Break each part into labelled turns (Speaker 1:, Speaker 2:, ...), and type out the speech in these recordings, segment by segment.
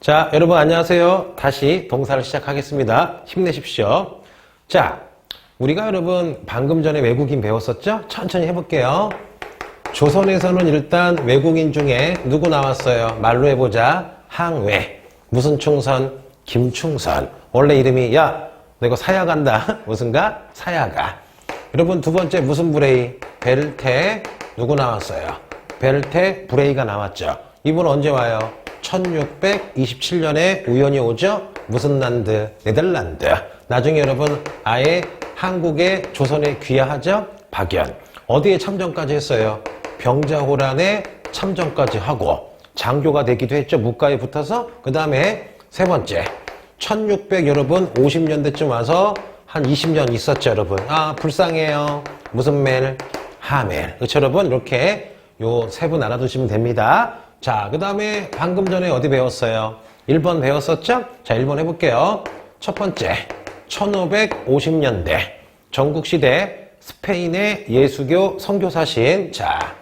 Speaker 1: 자, 여러분 안녕하세요. 다시 동사를 시작하겠습니다. 힘내십시오. 자, 우리가 여러분 방금 전에 외국인 배웠었죠? 천천히 해볼게요. 조선에서는 일단 외국인 중에 누구 나왔어요? 말로 해보자. 항외. 무슨 충선? 김충선. 원래 이름이 야, 너 이거 사야 간다. 무슨가? 사야가. 여러분 두 번째 무슨 브레이? 베르테. 누구 나왔어요? 베르테 브레이가 나왔죠. 이분 언제 와요? 1627년에 우연히 오죠? 무슨 란드? 네덜란드. 나중에 여러분 아예 한국에 조선에 귀화하죠? 박연. 어디에 참전까지 했어요? 병자호란에 참전까지 하고 장교가 되기도 했죠. 무가에 붙어서. 그 다음에 세 번째 1600 여러분 50년대쯤 와서 한 20년 있었죠 여러분. 아 불쌍해요. 무슨 멜? 하멜. 그렇죠 여러분? 이렇게 요 세 분 알아두시면 됩니다. 자, 그 다음에 방금 전에 어디 배웠어요? 1번 배웠었죠? 자, 1번 해볼게요. 첫 번째, 1550년대 전국시대 스페인의 예수교 선교사신 자,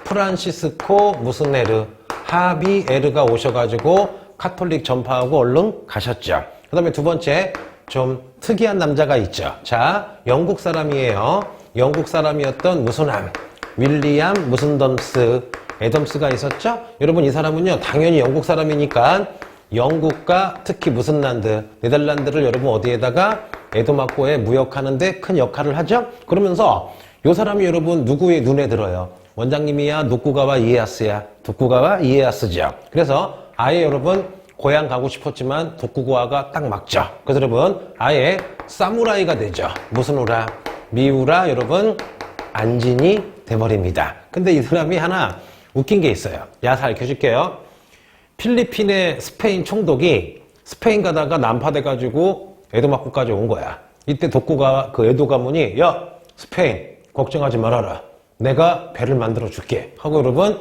Speaker 1: 프란시스코 무슨 에르, 하비에르가 오셔가지고 카톨릭 전파하고 얼른 가셨죠. 그 다음에 두 번째, 좀 특이한 남자가 있죠. 자, 영국 사람이에요. 영국 사람이었던 무슨 함, 윌리엄 무슨 덤스, 애덤스가 있었죠? 여러분 이 사람은요 당연히 영국 사람이니까 영국과 특히 무슨 란드, 네덜란드를 여러분 어디에다가 에도마코에 무역하는데 큰 역할을 하죠? 그러면서 이 사람이 여러분 누구의 눈에 들어요? 원장님이야 노쿠가와 이에야스야? 도쿠가와 이에야스죠. 그래서 아예 여러분 고향 가고 싶었지만 도쿠가와가 딱 맞죠. 그래서 여러분 아예 사무라이가 되죠. 무슨 우라? 미우라 여러분 안진이 돼버립니다. 근데 이 사람이 하나 웃긴 게 있어요. 야사 알려줄게요. 필리핀의 스페인 총독이 스페인 가다가 난파돼가지고 에도마코까지 온 거야. 이때 독고가 그 에도 가문이 야 스페인 걱정하지 말아라. 내가 배를 만들어 줄게 하고 여러분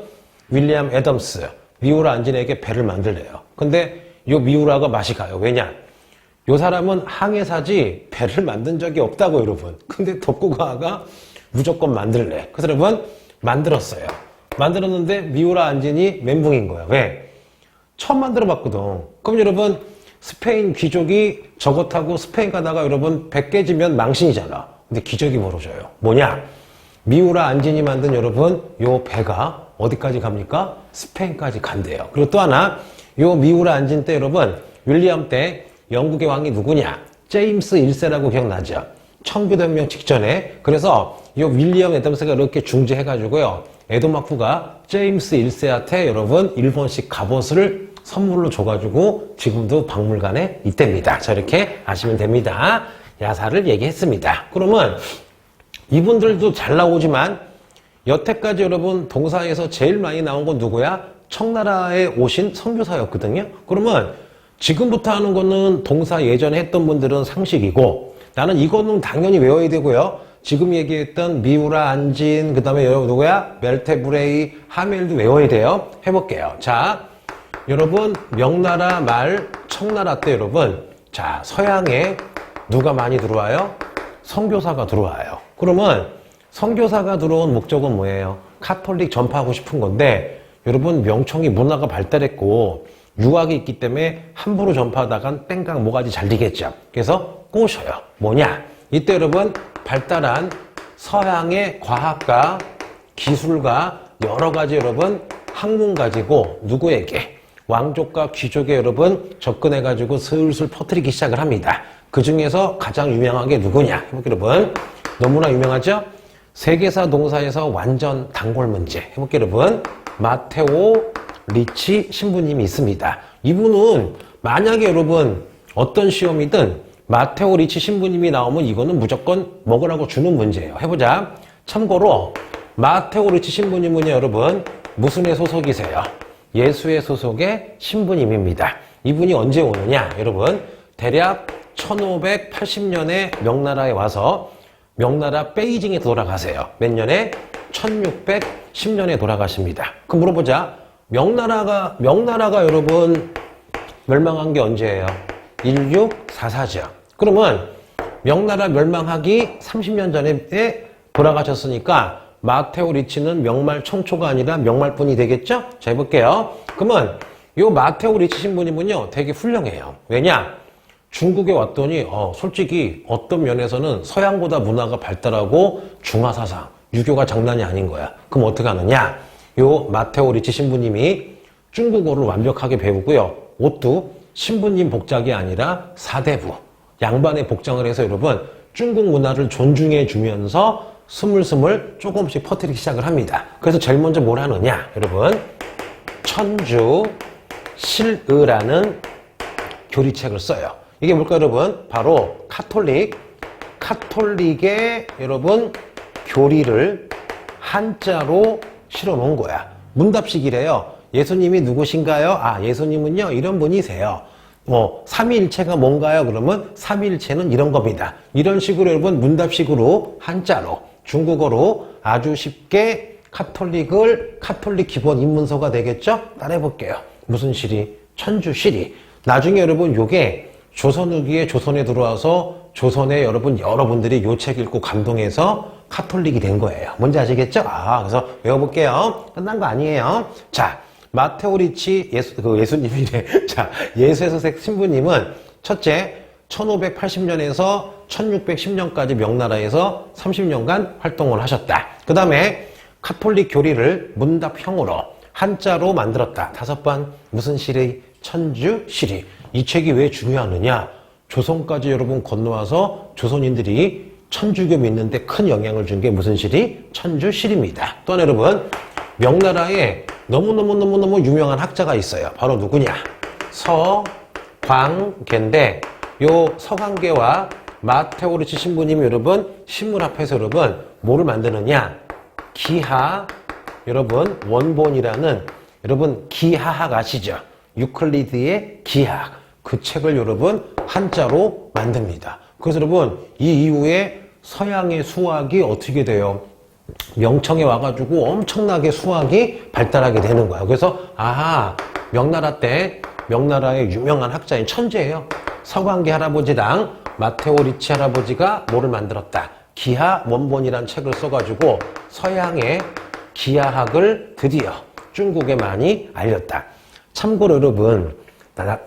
Speaker 1: 윌리엄 애덤스 미우라 안진에게 배를 만들래요. 근데 요 미우라가 맛이 가요. 왜냐? 요 사람은 항해사지 배를 만든 적이 없다고 여러분. 근데 독고가가 무조건 만들래. 그래서 여러분 만들었어요. 만들었는데 미우라 안진이 멘붕인 거야. 왜? 처음 만들어봤거든. 그럼 여러분 스페인 귀족이 저거 타고 스페인 가다가 여러분 배 깨지면 망신이잖아. 근데 기적이 벌어져요. 뭐냐? 미우라 안진이 만든 여러분 요 배가 어디까지 갑니까? 스페인까지 간대요. 그리고 또 하나 요 미우라 안진 때 여러분 윌리엄 때 영국의 왕이 누구냐? 제임스 1세라고 기억나죠? 청교도혁명 직전에. 그래서 요 윌리엄 애덤스가 이렇게 중재해가지고요. 에도마쿠가 제임스 1세한테 여러분 일본식 갑옷을 선물로 줘가지고 지금도 박물관에 있답니다. 자, 이렇게 아시면 됩니다. 야사를 얘기했습니다. 그러면 이분들도 잘 나오지만 여태까지 여러분 동사에서 제일 많이 나온 건 누구야? 청나라에 오신 선교사였거든요. 그러면 지금부터 하는 거는 동사 예전에 했던 분들은 상식이고 나는 이거는 당연히 외워야 되고요. 지금 얘기했던 미우라 안진, 그 다음에 여러분 누구야? 멜테브레이, 하멜도 외워야 돼요. 해볼게요. 자, 여러분 명나라 말 청나라 때 여러분 자 서양에 누가 많이 들어와요? 선교사가 들어와요. 그러면 선교사가 들어온 목적은 뭐예요? 카톨릭 전파하고 싶은 건데 여러분 명청이 문화가 발달했고 유학이 있기 때문에 함부로 전파하다간 땡깡 모가지 잘리겠죠. 그래서 꼬셔요. 뭐냐? 이때 여러분 발달한 서양의 과학과 기술과 여러 가지 여러분 학문 가지고 누구에게? 왕족과 귀족에 여러분 접근해가지고 슬슬 퍼뜨리기 시작을 합니다. 그 중에서 가장 유명한 게 누구냐? 해볼게요 여러분. 너무나 유명하죠? 세계사 동사에서 완전 단골 문제. 해볼게요 여러분. 마테오 리치 신부님이 있습니다. 이분은 만약에 여러분 어떤 시험이든 마테오 리치 신부님이 나오면 이거는 무조건 먹으라고 주는 문제예요. 해보자. 참고로 마테오 리치 신부님은 여러분 무슨 애 소속이세요? 예수의 소속의 신부님입니다. 이분이 언제 오느냐? 여러분 대략 1580년에 명나라에 와서 명나라 베이징에 돌아가세요. 몇 년에? 1610년에 돌아가십니다. 그럼 물어보자. 명나라가 여러분 멸망한 게 언제예요? 1644죠. 그러면 명나라 멸망하기 30년 전에 돌아가셨으니까 마테오 리치는 명말 청초가 아니라 명말뿐이 되겠죠? 자, 해볼게요. 그러면 요 마테오 리치 신부님은요, 되게 훌륭해요. 왜냐? 중국에 왔더니, 솔직히 어떤 면에서는 서양보다 문화가 발달하고 중화사상, 유교가 장난이 아닌 거야. 그럼 어떻게 하느냐? 요 마테오 리치 신부님이 중국어를 완벽하게 배우고요. 옷도 신부님 복장이 아니라 사대부, 양반의 복장을 해서 여러분, 중국 문화를 존중해 주면서 스물스물 조금씩 퍼뜨리기 시작을 합니다. 그래서 제일 먼저 뭘 하느냐, 여러분? 천주 실의라는 교리책을 써요. 이게 뭘까, 여러분? 바로 카톨릭의 여러분 교리를 한자로 실어 놓은 거야. 문답식이래요. 예수님이 누구신가요? 예수님은요, 이런 분이세요. 삼위일체가 뭔가요? 그러면 삼위일체는 이런 겁니다. 이런 식으로 여러분 문답식으로 한자로 중국어로 아주 쉽게 카톨릭 기본 입문서가 되겠죠? 따라해 볼게요. 무슨 시리? 천주 시리. 나중에 여러분 요게 조선 후기에 조선에 들어와서 조선에 여러분들이 요 책 읽고 감동해서 카톨릭이 된 거예요. 뭔지 아시겠죠? 그래서 외워볼게요. 끝난 거 아니에요. 자, 마테오 리치 예수님이래. 자, 예수에서색 신부님은 첫째, 1580년에서 1610년까지 명나라에서 30년간 활동을 하셨다. 그 다음에 카톨릭 교리를 문답형으로 한자로 만들었다. 5번, 무슨 시리? 천주 시리. 이 책이 왜 중요하느냐? 조선까지 여러분 건너와서 조선인들이 천주교 믿는데 큰 영향을 준 게 무슨 시리? 천주 시리입니다. 또한 여러분, 명나라에 너무너무 유명한 학자가 있어요. 바로 누구냐? 서광계인데, 요 서광계와 마테오 리치 신부님이 여러분 신물 앞에서 여러분 뭐를 만드느냐? 기하 여러분 원본이라는 여러분 기하학 아시죠? 유클리드의 기하학, 그 책을 여러분 한자로 만듭니다. 그래서 여러분 이 이후에 서양의 수학이 어떻게 돼요? 명청에 와가지고 엄청나게 수학이 발달하게 되는 거야. 그래서 명나라 때 명나라의 유명한 학자인 천재예요. 서광계 할아버지랑 마테오 리치 할아버지가 뭐를 만들었다? 기하 원본이라는 책을 써가지고 서양의 기하학을 드디어 중국에 많이 알렸다. 참고로 여러분,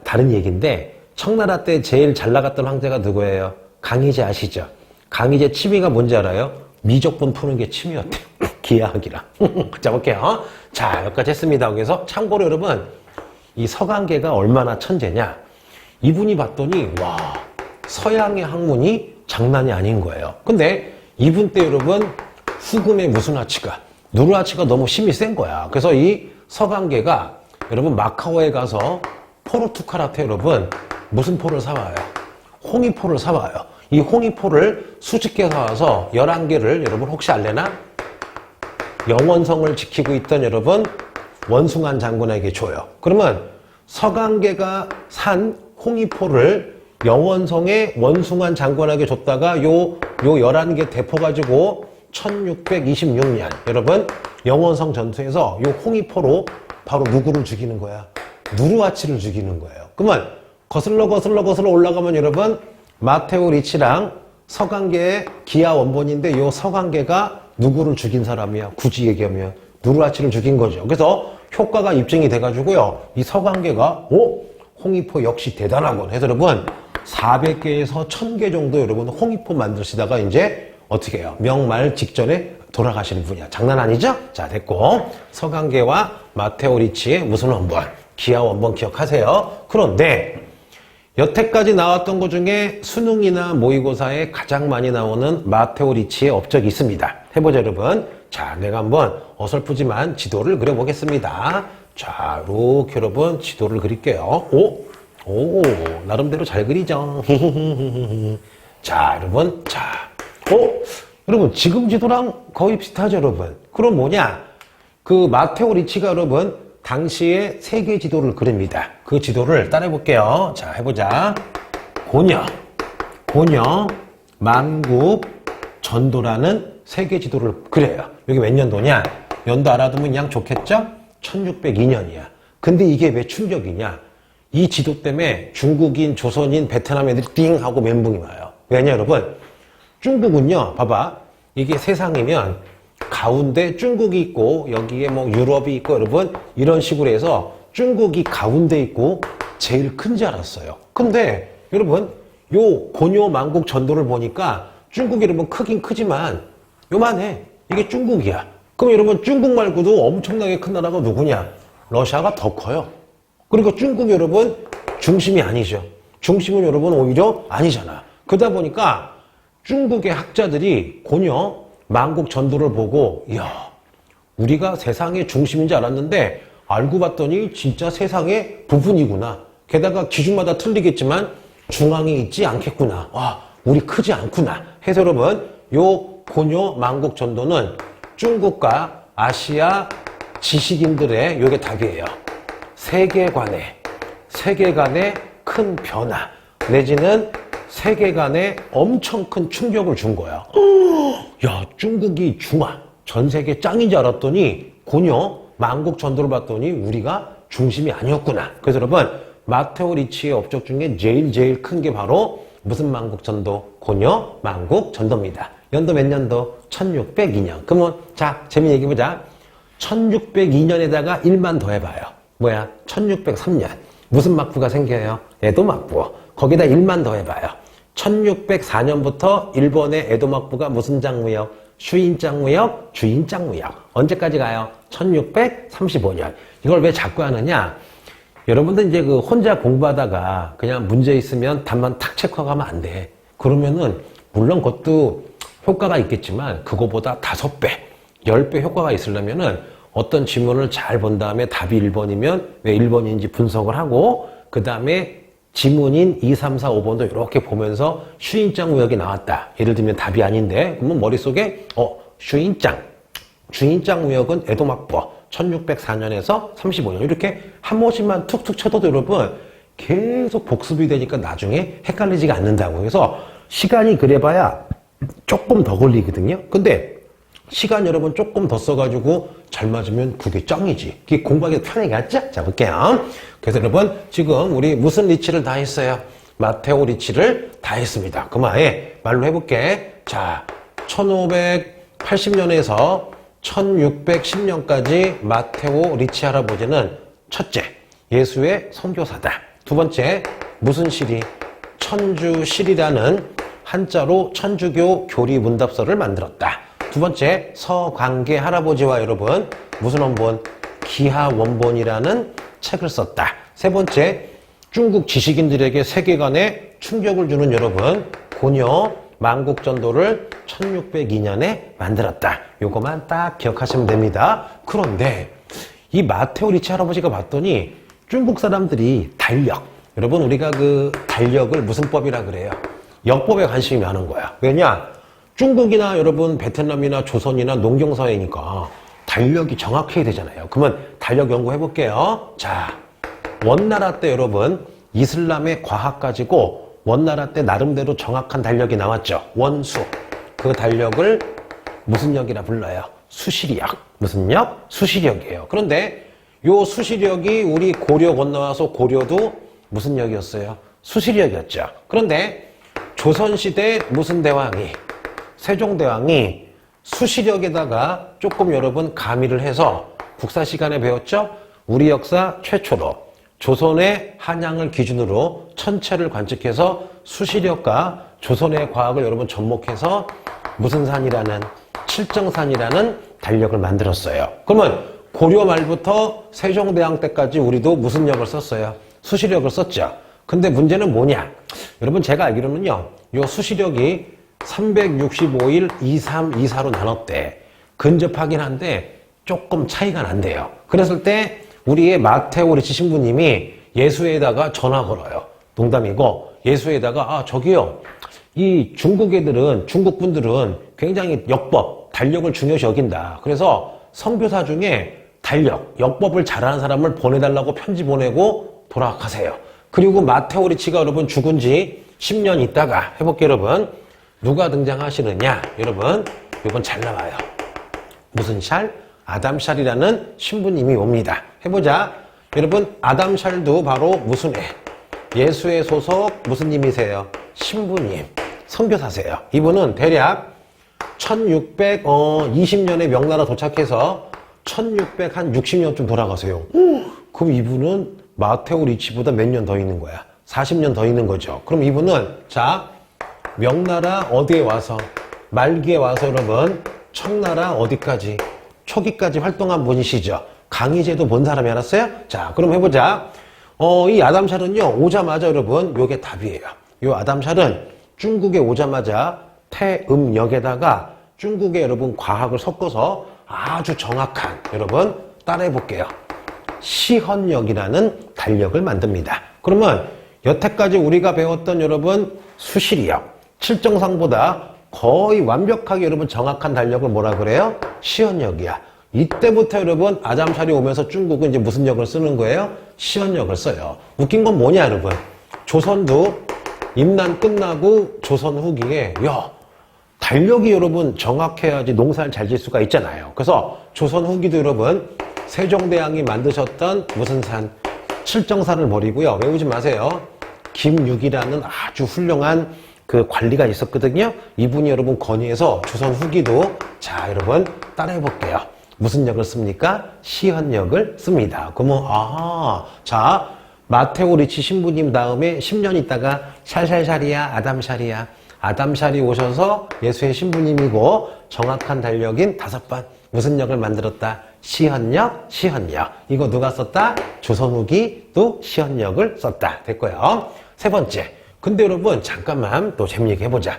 Speaker 1: 다른 얘기인데 청나라 때 제일 잘 나갔던 황제가 누구예요? 강희제 아시죠? 강희제 취미가 뭔지 알아요? 미적분 푸는 게 취미였대요. 기하학이라. 자, 볼게요. 자, 여기까지 했습니다. 그래서 참고로 여러분, 이 서광계가 얼마나 천재냐? 이분이 봤더니 와, 서양의 학문이 장난이 아닌 거예요. 근데 이분 때 여러분 후금의 무슨하치가 누르하치가 너무 힘이 센 거야. 그래서 이 서광계가 여러분 마카오에 가서 포르투갈한테 여러분 무슨 포를 사와요? 홍이포를 사와요. 이 홍이포를 수십 개 사와서 11개를 여러분 혹시 알래나? 영원성을 지키고 있던 여러분 원숭안 장군에게 줘요. 그러면 서광계가 산 홍이포를 영원성의 원숭안 장군에게 줬다가 요 11개 대포 가지고 1626년 여러분 영원성 전투에서 요 홍이포로 바로 누구를 죽이는 거야? 누르하치를 죽이는 거예요. 그러면 거슬러 올라가면 여러분 마테오 리치랑 서광계의 기하 원본인데 요 서광계가 누구를 죽인 사람이야? 굳이 얘기하면 누르하치를 죽인 거죠. 그래서 효과가 입증이 돼가지고요. 이 서광계가 홍이포 역시 대단하군 해서 여러분 400개에서 1000개 정도 여러분 홍이포 만드시다가 이제 어떻게 해요? 명말 직전에 돌아가시는 분이야. 장난 아니죠? 자, 됐고 서광계와 마테오 리치의 무슨 원본? 기하 원본 기억하세요. 그런데 여태까지 나왔던 것 중에 수능이나 모의고사에 가장 많이 나오는 마테오 리치의 업적이 있습니다. 해보죠, 여러분. 자, 내가 한번 어설프지만 지도를 그려보겠습니다. 자, 이렇게 여러분 지도를 그릴게요. 오, 나름대로 잘 그리죠. 자, 여러분. 자, 여러분 지금 지도랑 거의 비슷하죠, 여러분. 그럼 뭐냐? 그 마테오 리치가 여러분 당시에 세계 지도를 그립니다. 그 지도를 따라해볼게요. 자, 해보자. 고녀, 만국, 전도라는 세계 지도를 그려요. 여기 몇 년도냐? 연도 알아두면 그냥 좋겠죠? 1602년이야. 근데 이게 왜 충격이냐? 이 지도 때문에 중국인, 조선인, 베트남 애들이 띵 하고 멘붕이 와요. 왜냐, 여러분? 중국은요, 봐봐. 이게 세상이면 가운데 중국이 있고 여기에 뭐 유럽이 있고 여러분 이런 식으로 해서 중국이 가운데 있고 제일 큰지 알았어요. 근데 여러분 요 고뇨 만국 전도를 보니까 중국이 여러분 크긴 크지만 요만해. 이게 중국이야. 그럼 여러분 중국 말고도 엄청나게 큰 나라가 누구냐? 러시아가 더 커요. 그러니까 중국 여러분 중심이 아니죠. 중심은 여러분 오히려 아니잖아. 그러다 보니까 중국의 학자들이 고뇨 만국 전도를 보고 이야 우리가 세상의 중심인 줄 알았는데 알고 봤더니 진짜 세상의 부분이구나. 게다가 기준마다 틀리겠지만 중앙에 있지 않겠구나. 와 우리 크지 않구나. 해서 여러분 요 고뇨 만국 전도는 중국과 아시아 지식인들의 요게 답이에요. 세계관의 큰 변화 내지는 세계관에 엄청 큰 충격을 준 거야. 야 중국이 중화 전 세계 짱인 줄 알았더니 고뇨 만국 전도를 봤더니 우리가 중심이 아니었구나. 그래서 여러분 마테오 리치의 업적 중에 제일 큰 게 바로 무슨 만국 전도? 고뇨 만국 전도입니다. 연도 몇 년도? 1602년. 그러면 자 재미있는 얘기 보자. 1602년에다가 1만 더 해봐요. 뭐야? 1603년. 무슨 막부가 생겨요? 에도 막부. 거기다 1만 더 해봐요. 1604년부터 일본의 에도 막부가 무슨 장무역? 슈인장무역, 주인장무역. 언제까지 가요? 1635년. 이걸 왜 자꾸 하느냐? 여러분들 이제 그 혼자 공부하다가 그냥 문제 있으면 답만 탁 체크하면 안 돼. 그러면은 물론 그것도 효과가 있겠지만 그거보다 5배, 10배 효과가 있으려면은 어떤 지문을 잘 본 다음에 답이 1번이면 왜 1번인지 분석을 하고 그 다음에 지문인 2, 3, 4, 5번도 이렇게 보면서 슈인장무역이 나왔다. 예를 들면 답이 아닌데 그러면 머릿속에 주인장무역은 에도막부 1604년에서 35년 이렇게 한 번씩만 툭툭 쳐도 여러분 계속 복습이 되니까 나중에 헷갈리지가 않는다고. 그래서 시간이 그래봐야 조금 더 걸리거든요. 근데 시간 여러분 조금 더 써가지고 잘 맞으면 그게 짱이지. 그게 공부하기 편하겠죠? 자 볼게요. 그래서 여러분 지금 우리 무슨 리치를 다 했어요? 마테오 리치를 다 했습니다. 그만에 말로 해볼게. 자 1580년에서 1610년까지 마테오 리치 할아버지는 첫째 예수의 선교사다. 두 번째 무슨 시리? 천주시리라는 한자로 천주교 교리 문답서를 만들었다. 두 번째 서광계 할아버지와 여러분 무슨 원본? 기하 원본이라는 책을 썼다. 세 번째 중국 지식인들에게 세계관에 충격을 주는 여러분 고뇨 만국전도를 1602년에 만들었다. 요거만 딱 기억하시면 됩니다. 그런데 이 마테오 리치 할아버지가 봤더니 중국 사람들이 달력, 여러분 우리가 그 달력을 무슨 법이라 그래요? 역법에 관심이 많은 거야. 왜냐? 중국이나 여러분 베트남이나 조선이나 농경사회니까 달력이 정확해야 되잖아요. 그러면 달력 연구해 볼게요. 자, 원나라 때 여러분 이슬람의 과학 가지고 원나라 때 나름대로 정확한 달력이 나왔죠. 원수. 그 달력을 무슨 역이라 불러요? 수시리역. 무슨 역? 수시리역이에요. 그런데 요 수시리역이 우리 고려 건너와서 고려도 무슨 역이었어요? 수시리역이었죠. 그런데 조선시대 무슨 대왕이? 세종대왕이 수시력에다가 조금 여러분 가미를 해서 국사 시간에 배웠죠? 우리 역사 최초로 조선의 한양을 기준으로 천체를 관측해서 수시력과 조선의 과학을 여러분 접목해서 무슨 산이라는 칠정산이라는 달력을 만들었어요. 그러면 고려 말부터 세종대왕 때까지 우리도 무슨 역을 썼어요? 수시력을 썼죠. 근데 문제는 뭐냐? 여러분 제가 알기로는요. 요 수시력이 365일 2324로 나눴대. 근접하긴 한데 조금 차이가 난대요. 그랬을 때 우리의 마테오 리치 신부님이 예수에다가 전화 걸어요. 농담이고 예수에다가 저기요. 이 중국 애들은 중국 분들은 굉장히 역법, 달력을 중요시 여긴다. 그래서 선교사 중에 달력, 역법을 잘하는 사람을 보내달라고 편지 보내고 돌아가세요. 그리고 마테오 리치가 여러분 죽은 지 10년 있다가 해볼게요 여러분. 누가 등장하시느냐? 여러분 이건 잘 나와요. 무슨 샬? 아담 샬이라는 신부님이 옵니다. 해보자. 여러분 아담 샬도 바로 무슨 애? 예수의 소속 무슨 님이세요? 신부님. 선교사세요. 이분은 대략 1620년에 명나라 도착해서 1660년쯤 돌아가세요. 그럼 이분은 마테오 리치보다 몇 년 더 있는 거야? 40년 더 있는 거죠. 그럼 이분은 자 명나라 어디에 와서 말기에 와서 여러분 청나라 어디까지 초기까지 활동한 분이시죠. 강희제도 본 사람이 알았어요? 자 그럼 해보자. 이 아담샬은요 오자마자 여러분 요게 답이에요. 요 아담샬은 중국에 오자마자 태음역에다가 중국의 여러분 과학을 섞어서 아주 정확한 여러분 따라해 볼게요. 시헌역이라는 달력을 만듭니다. 그러면 여태까지 우리가 배웠던 여러분 수시리역, 칠정상보다 거의 완벽하게 여러분 정확한 달력을 뭐라 그래요? 시헌역이야. 이때부터 여러분 아담샬이 오면서 중국은 이제 무슨 역을 쓰는 거예요? 시헌역을 써요. 웃긴 건 뭐냐 여러분? 조선도 임난 끝나고 조선 후기에 달력이 여러분 정확해야지 농사를 잘 질 수가 있잖아요. 그래서 조선 후기도 여러분 세종대왕이 만드셨던 무슨 산? 칠정산을 버리고요. 외우지 마세요. 김육이라는 아주 훌륭한 그 관리가 있었거든요. 이분이 여러분 건의해서 조선 후기도 자 여러분 따라해 볼게요. 무슨 역을 씁니까? 시헌역을 씁니다. 그러면 자 마테오 리치 신부님 다음에 10년 있다가 샬샬샬이야 아담샬이야. 아담샬이 오셔서 예수의 신부님이고 정확한 달력인 5번 무슨 역을 만들었다? 시헌역, 시헌역. 이거 누가 썼다? 조선 후기도 시헌역을 썼다. 됐고요. 세 번째. 근데 여러분 잠깐만 또 재미 얘기 해보자.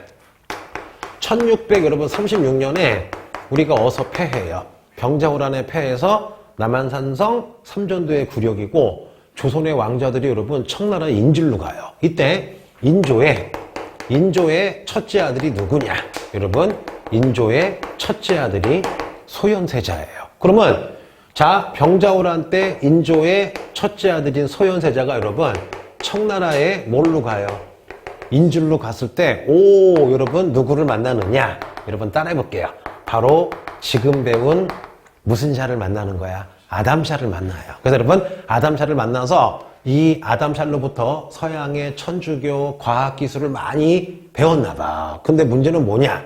Speaker 1: 1600 여러분 36년에 우리가 어서 패해요. 병자호란에 패해서 남한산성 삼전도의 굴욕이고 조선의 왕자들이 여러분 청나라 인질로 가요. 이때 인조의 첫째 아들이 누구냐? 여러분 인조의 첫째 아들이 소현세자예요. 그러면 자 병자호란 때 인조의 첫째 아들인 소현세자가 여러분 청나라에 뭘로 가요? 인질로 갔을 때 여러분 누구를 만나느냐? 여러분 따라해 볼게요. 바로 지금 배운 무슨 샤를 만나는 거야? 아담샤를 만나요. 그래서 여러분 아담샤를 만나서 이 아담샬로부터 서양의 천주교 과학기술을 많이 배웠나 봐. 근데 문제는 뭐냐?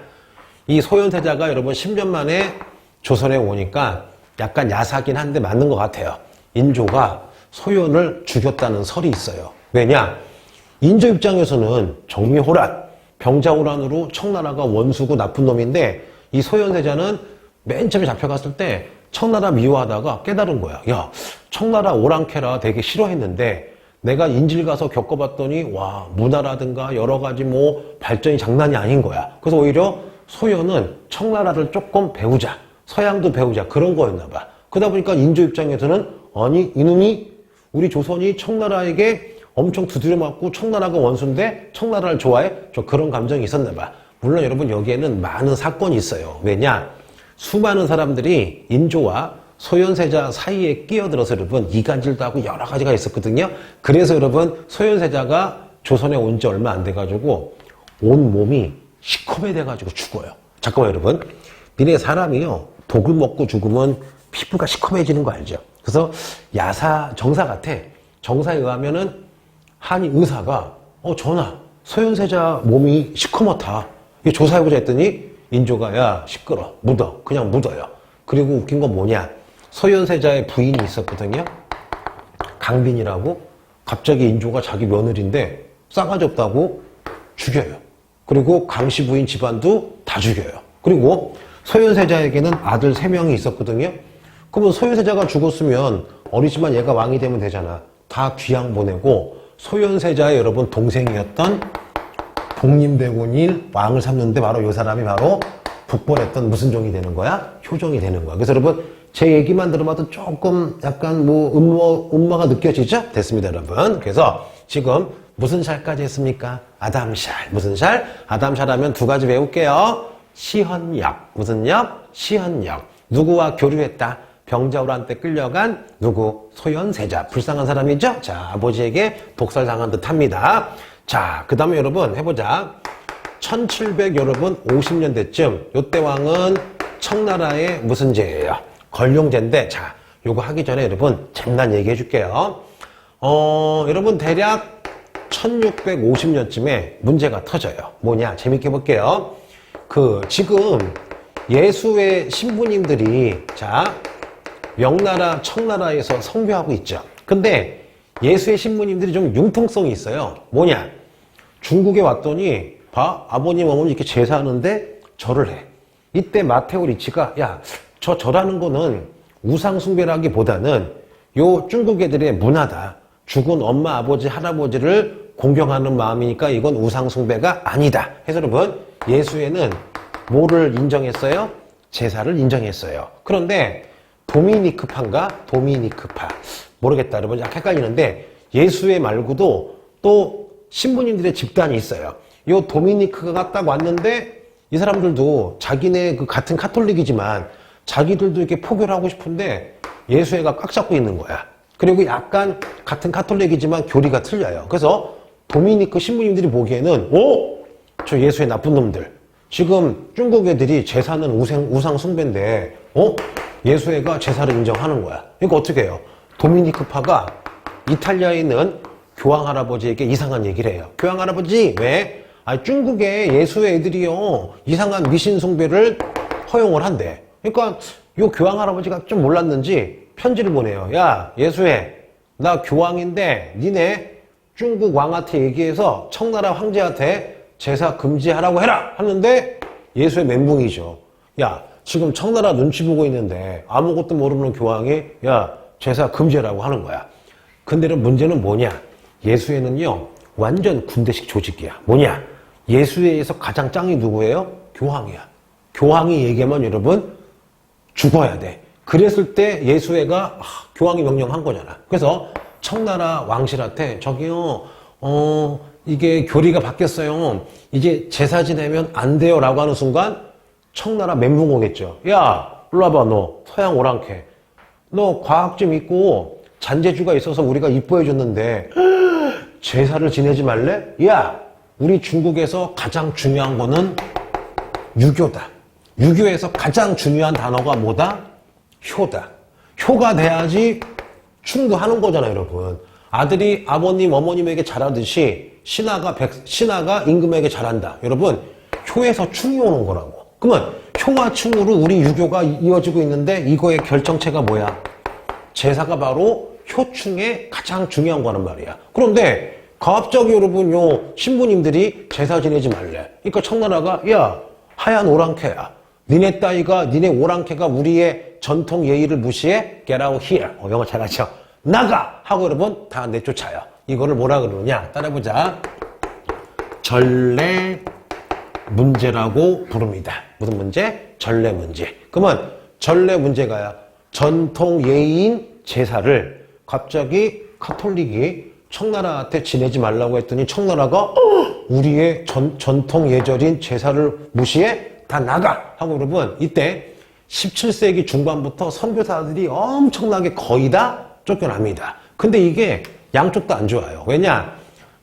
Speaker 1: 이 소현세자가 여러분 10년 만에 조선에 오니까 약간 야사긴 한데 맞는 것 같아요. 인조가 소현을 죽였다는 설이 있어요. 왜냐? 인조 입장에서는 정미호란, 병자호란으로 청나라가 원수고 나쁜 놈인데 이 소현세자는 맨 처음에 잡혀갔을 때 청나라 미워하다가 깨달은 거야. 야, 청나라 오랑캐라 되게 싫어했는데 내가 인질 가서 겪어봤더니 와 문화라든가 여러 가지 뭐 발전이 장난이 아닌 거야. 그래서 오히려 소현은 청나라를 조금 배우자, 서양도 배우자 그런 거였나 봐. 그러다 보니까 인조 입장에서는 아니 이놈이 우리 조선이 청나라에게 엄청 두드려 맞고 청나라가 원수인데 청나라를 좋아해? 저 그런 감정이 있었나 봐. 물론 여러분 여기에는 많은 사건이 있어요. 왜냐? 수많은 사람들이 인조와 소현세자 사이에 끼어들어서 여러분 이간질도 하고 여러 가지가 있었거든요. 그래서 여러분 소현세자가 조선에 온 지 얼마 안 돼가지고 온 몸이 시커매돼가지고 죽어요. 잠깐만 여러분. 니네 사람이요. 독을 먹고 죽으면 피부가 시커매지는 거 알죠? 그래서 정사 같아. 정사에 의하면은 한 의사가 전하 소현세자 몸이 시커멓다. 이거 조사해보자 했더니 인조가 야 시끄러 묻어 그냥 묻어요. 그리고 웃긴 건 뭐냐 소현세자의 부인이 있었거든요. 강빈이라고. 갑자기 인조가 자기 며느리인데 싸가지 없다고 죽여요. 그리고 강씨 부인 집안도 다 죽여요. 그리고 소현세자에게는 아들 3명이 있었거든요. 그러면 소현세자가 죽었으면 어리지만 얘가 왕이 되면 되잖아. 다 귀양 보내고 소현세자의 여러분 동생이었던 복림백운일 왕을 삼는데 바로 이 사람이 바로 북벌했던 무슨 종이 되는 거야? 효종이 되는 거야. 그래서 여러분 제 얘기만 들어봐도 조금 약간 뭐 음모가 느껴지죠? 됐습니다 여러분. 그래서 지금 무슨 샬까지 했습니까? 아담샬. 무슨 샬? 아담샬 하면 2가지 외울게요. 시헌역. 무슨 역? 시헌역. 누구와 교류했다? 병자호란 때 끌려간 누구? 소현세자. 불쌍한 사람이죠? 자, 아버지에게 독살당한 듯 합니다. 자, 그 다음에 여러분 해보자. 1700 여러분 50년대쯤 요때 왕은 청나라의 무슨 제예요? 걸룡제인데 자, 요거 하기 전에 여러분 잠깐 얘기해 줄게요. 여러분 대략 1650년쯤에 문제가 터져요. 뭐냐? 재밌게 볼게요. 지금 예수의 신부님들이 자, 명나라, 청나라에서 선교하고 있죠. 근데 예수의 신부님들이 좀 융통성이 있어요. 뭐냐? 중국에 왔더니 봐, 아버님, 어머니 이렇게 제사하는데 절을 해. 이때 마테오 리치가 야, 저 절하는 거는 우상숭배라기보다는 요 중국 애들의 문화다. 죽은 엄마, 아버지, 할아버지를 공경하는 마음이니까 이건 우상숭배가 아니다. 해서 여러분, 예수에는 뭐를 인정했어요? 제사를 인정했어요. 그런데 도미니크파인가? 도미니크파. 모르겠다. 여러분, 약간 헷갈리는데 예수의 말고도 또 신부님들의 집단이 있어요. 요 도미니크가 딱 왔는데 이 사람들도 자기네 그 같은 카톨릭이지만 자기들도 이렇게 포교를 하고 싶은데 예수회가 꽉 잡고 있는 거야. 그리고 약간 같은 카톨릭이지만 교리가 틀려요. 그래서 도미니크 신부님들이 보기에는 저 예수회 나쁜 놈들. 지금 중국 애들이 제사는 우상 숭배인데 예수회가 제사를 인정하는 거야. 그러니까 어떻게 해요? 도미니크파가 이탈리아에 있는 교황 할아버지에게 이상한 얘기를 해요. 교황 할아버지, 왜? 중국의 예수회 애들이요, 이상한 미신 숭배를 허용을 한대. 그러니까 요 교황 할아버지가 좀 몰랐는지 편지를 보내요. 야, 예수회, 나 교황인데 니네 중국 왕한테 얘기해서 청나라 황제한테 제사 금지하라고 해라 하는데 예수의 멘붕이죠. 야, 지금 청나라 눈치 보고 있는데 아무것도 모르는 교황이 야, 제사 금지라고 하는 거야. 근데 문제는 뭐냐? 예수회는요, 완전 군대식 조직이야. 뭐냐? 예수회에서 가장 짱이 누구예요? 교황이야. 교황이 얘기하면 여러분 죽어야 돼. 그랬을 때 예수회가 교황이 명령한 거잖아. 그래서 청나라 왕실한테 저기요, 이게 교리가 바뀌었어요. 이제 제사 지내면 안 돼요 라고 하는 순간 청나라 멘붕 오겠죠. 야, 일로 와봐. 너 서양 오랑캐. 너 과학 좀 있고 잔재주가 있어서 우리가 이뻐해 줬는데 제사를 지내지 말래? 야, 우리 중국에서 가장 중요한 거는 유교다. 유교에서 가장 중요한 단어가 뭐다? 효다. 효가 돼야지 충고하는 거잖아요, 여러분. 아들이 아버님, 어머님에게 잘하듯이 신하가 임금에게 잘한다. 여러분, 효에서 충이 오는 거라고. 그러면 효와 충으로 우리 유교가 이어지고 있는데 이거의 결정체가 뭐야? 제사가 바로 효충의 가장 중요한 거란 말이야. 그런데 갑자기 여러분 요 신부님들이 제사 지내지 말래. 그러니까 청나라가 야, 하얀 오랑캐야. 니네 오랑캐가 우리의 전통 예의를 무시해? Get out here. 영어 잘하죠? 나가! 하고 여러분 다 내쫓아요. 이거를 뭐라 그러느냐? 따라해보자. 전례 문제라고 부릅니다. 무슨 문제? 전례 문제. 그러면 전례 문제가야 전통 예의인 제사를 갑자기 카톨릭이 청나라한테 지내지 말라고 했더니 청나라가 우리의 전통 예절인 제사를 무시해? 다 나가! 하고 여러분 이때 17세기 중반부터 선교사들이 엄청나게 거의 다 쫓겨납니다. 근데 이게 양쪽 다 안 좋아요. 왜냐?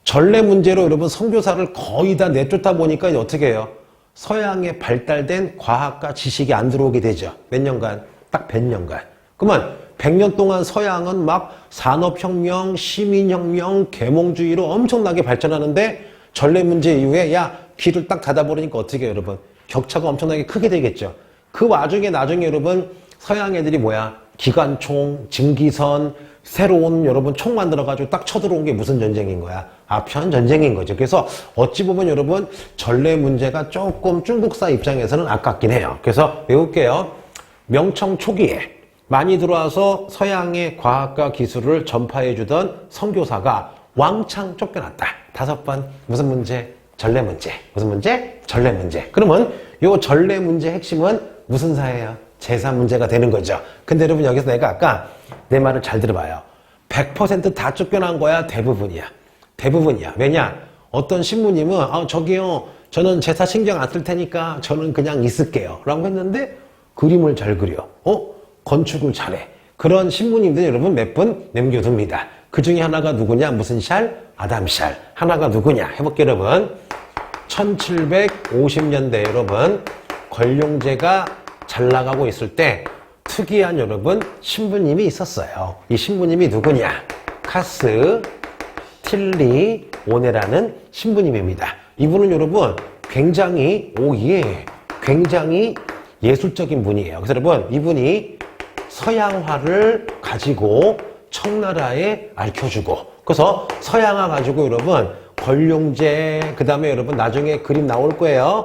Speaker 1: 전례 문제로 여러분 선교사를 거의 다 내쫓다 보니까 이제 어떻게 해요? 서양에 발달된 과학과 지식이 안 들어오게 되죠. 몇 년간? 딱 100년간. 그러면 100년 동안 서양은 막 산업혁명, 시민혁명, 계몽주의로 엄청나게 발전하는데 전례 문제 이후에 야, 귀를 딱 닫아버리니까 어떻게 해요, 여러분? 격차가 엄청나게 크게 되겠죠. 그 와중에 나중에 여러분 서양 애들이 뭐야? 기관총, 증기선, 새로운 여러분 총 만들어가지고 딱 쳐들어온 게 무슨 전쟁인 거야? 아편 전쟁인 거죠. 그래서 어찌 보면 여러분 전례 문제가 조금 중국사 입장에서는 아깝긴 해요. 그래서 외울게요. 명청 초기에 많이 들어와서 서양의 과학과 기술을 전파해주던 선교사가 왕창 쫓겨났다. 5번 무슨 문제? 전례 문제. 무슨 문제? 전례 문제. 그러면 요 전례 문제 핵심은 무슨 사예요? 제사 문제가 되는 거죠. 근데 여러분 여기서 내가 아까 내 말을 잘 들어봐요. 100% 다 쫓겨난 거야? 대부분이야. 대부분이야. 왜냐? 어떤 신부님은 저기요, 저는 제사 신경 안 쓸 테니까 저는 그냥 있을게요 라고 했는데 그림을 잘 그려. 건축을 잘해. 그런 신부님들 여러분 몇 분 남겨둡니다. 그 중에 하나가 누구냐? 무슨 샬? 아담 샬. 하나가 누구냐? 해볼게요 여러분. 1750년대 여러분 권룡제가 잘 나가고 있을 때 특이한 여러분 신부님이 있었어요. 이 신부님이 누구냐? 카스 틸리 오네라는 신부님입니다. 이분은 여러분 굉장히 굉장히 예술적인 분이에요. 그래서 여러분 이분이 서양화를 가지고 청나라에 알려주고, 그래서 서양화 가지고 여러분 권룡제, 그 다음에 여러분 나중에 그림 나올 거예요.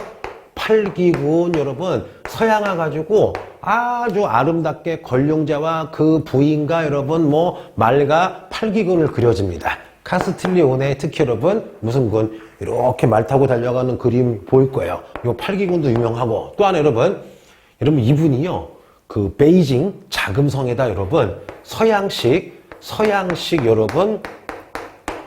Speaker 1: 팔기군, 여러분 서양화 가지고 아주 아름답게 권룡제와 그 부인과 여러분 뭐 말과 팔기군을 그려줍니다. 카스틸리오네 특히 여러분 무슨 군 이렇게 말 타고 달려가는 그림 보일 거예요. 요 팔기군도 유명하고, 또 하나 여러분 이분이요 그 베이징 자금성에다 여러분 서양식 여러분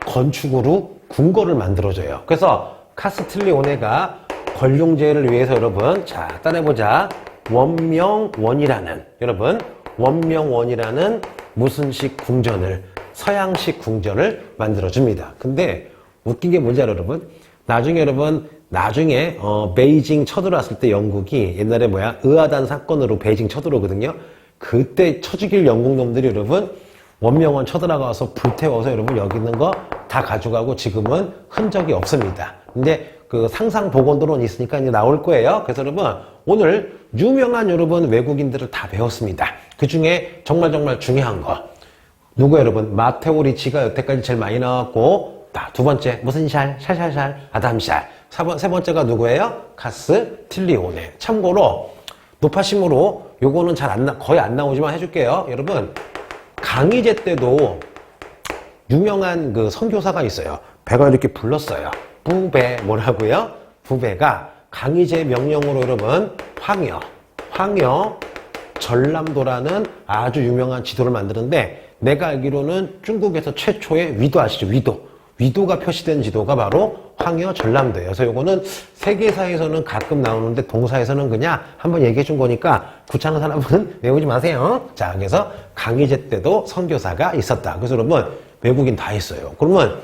Speaker 1: 건축으로 궁궐을 만들어줘요. 그래서 카스틸리오네가 권룡제를 위해서 여러분 자 따라해보자. 원명원이라는 여러분 원명원이라는 무슨식 궁전을, 서양식 궁전을 만들어줍니다. 근데 웃긴 게 뭔지 알아요, 여러분? 나중에 베이징 쳐들어왔을 때 영국이 옛날에 의아단 사건으로 베이징 쳐들어오거든요. 그때 쳐죽일 영국 놈들이 여러분 원명원 쳐들어가서 불태워서 여러분 여기 있는 거 다 가져가고 지금은 흔적이 없습니다. 근데 그 상상 복원도론 있으니까 이제 나올 거예요. 그래서 여러분 오늘 유명한 여러분 외국인들을 다 배웠습니다. 그 중에 정말 중요한 거 누구 여러분? 마테오 리치가 여태까지 제일 많이 나왔고, 두 번째 무슨 샬 아담샬. 세 번째가 누구예요? 카스틸리오네. 참고로 노파심으로 요거는 거의 안 나오지만 해줄게요. 여러분 강희제 때도 유명한 그 선교사가 있어요. 배가 이렇게 불렀어요. 부배 뭐라고요? 부배가 강희제 명령으로 여러분 황여 전람도라는 아주 유명한 지도를 만드는데, 내가 알기로는 중국에서 최초의 위도 아시죠? 위도가 표시된 지도가 바로 황여 전람도예요. 그래서 요거는 세계사에서는 가끔 나오는데 동사에서는 그냥 한번 얘기해 준 거니까 귀찮은 사람은 외우지 마세요. 자, 그래서 강희제 때도 선교사가 있었다. 그래서 여러분 외국인 다 있어요. 그러면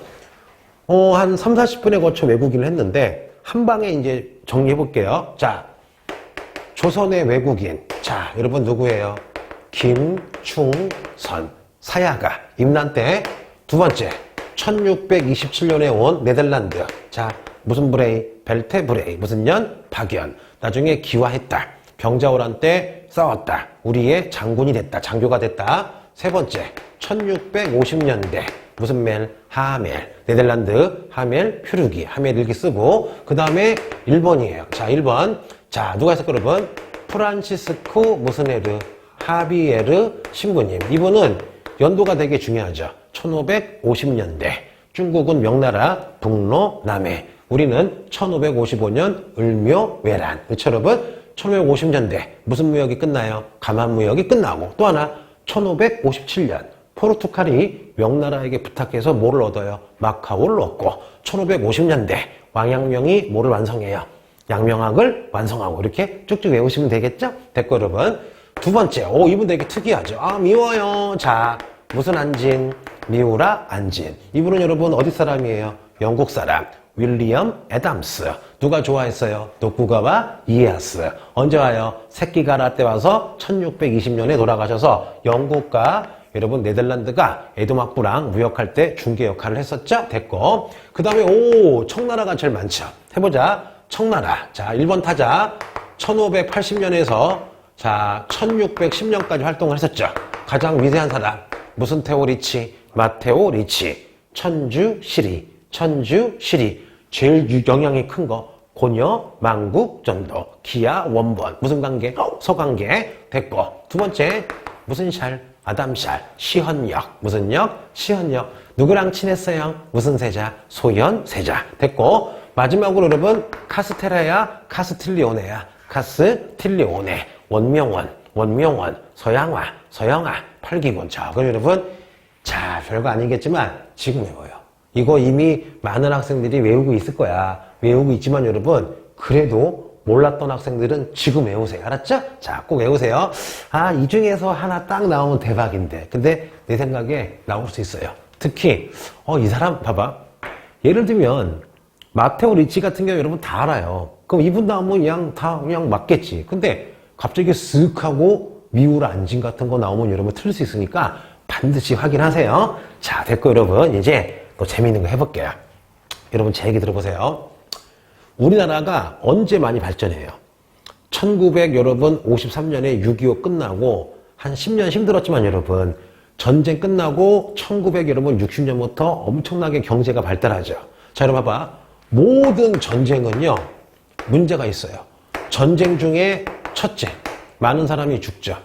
Speaker 1: 한 3, 40분에 거쳐 외국인을 했는데 한 방에 이제 정리해 볼게요. 자, 조선의 외국인. 자, 여러분 누구예요? 김충선. 사야가 임난 때. 두 번째 1627년에 온 네덜란드. 자, 무슨 브레이? 벨테 브레이. 무슨 년? 박연. 나중에 기화했다. 병자호란 때 싸웠다. 우리의 장군이 됐다. 장교가 됐다. 세 번째 1650년대 무슨 멜? 하멜. 네덜란드 하멜 표류기. 하멜 일기 쓰고, 그 다음에 1번이에요. 자, 1번. 자, 누가 했을까 여러분? 프란치스코 무슨 에르 하비에르 신부님. 이분은 연도가 되게 중요하죠. 1550년대. 중국은 명나라 북로 남해. 우리는 1555년 을묘외란. 그렇죠 여러분? 1550년대 무슨 무역이 끝나요? 가만 무역이 끝나고, 또 하나 1557년 포르투갈이 명나라에게 부탁해서 뭐를 얻어요? 마카오를 얻고, 1550년대 왕양명이 뭐를 완성해요? 양명학을 완성하고. 이렇게 쭉쭉 외우시면 되겠죠? 됐고 여러분 두 번째, 이분 되게 특이하죠. 미워요. 자, 무슨 안진? 미우라 안진. 이분은 여러분 어디 사람이에요? 영국 사람. 윌리엄 애담스. 누가 좋아했어요? 도쿠가와 이에야스. 언제 와요? 새끼가라 때 와서 1620년에 돌아가셔서 영국과 여러분 네덜란드가 에도막부랑 무역할 때 중개 역할을 했었죠? 됐고, 그 다음에 청나라가 제일 많죠. 해보자. 청나라. 자, 1번 타자 1580년에서 자 1610년까지 활동을 했었죠. 가장 위대한 사람 무슨 테오 리치? 마테오 리치. 천주시리. 제일 영향이 큰 거 고려 망국전도. 기아 원본. 무슨 관계? 서관계. 됐고, 두 번째 무슨 샬? 아담샬. 시헌역. 무슨 역? 시헌역. 누구랑 친했어요? 무슨 세자? 소현세자. 됐고, 마지막으로 여러분 카스테라야 카스틸리오네야. 카스틸리오네. 원명원. 서양화. 팔기군. 자, 그럼 여러분 자, 별거 아니겠지만 지금 외워요. 이거 이미 많은 학생들이 외우고 있을 거야. 외우고 있지만 여러분 그래도 몰랐던 학생들은 지금 외우세요. 알았죠? 자, 꼭 외우세요. 이 중에서 하나 딱 나오면 대박인데. 근데 내 생각에 나올 수 있어요. 특히 이 사람 봐봐. 예를 들면 마테오 리치 같은 경우 여러분 다 알아요. 그럼 이분 나오면 그냥 맞겠지. 근데 갑자기 쓱 하고 미우라 안진 같은 거 나오면 여러분 틀릴 수 있으니까 반드시 확인하세요. 자, 됐고 여러분 이제 또 재미있는 거 해볼게요. 여러분 제 얘기 들어보세요. 우리나라가 언제 많이 발전해요? 1900 여러분 53년에 6.25 끝나고 한 10년 힘들었지만 여러분 전쟁 끝나고 1960년부터 엄청나게 경제가 발달하죠. 자, 여러분 봐봐. 모든 전쟁은요 문제가 있어요. 전쟁 중에 첫째, 많은 사람이 죽죠.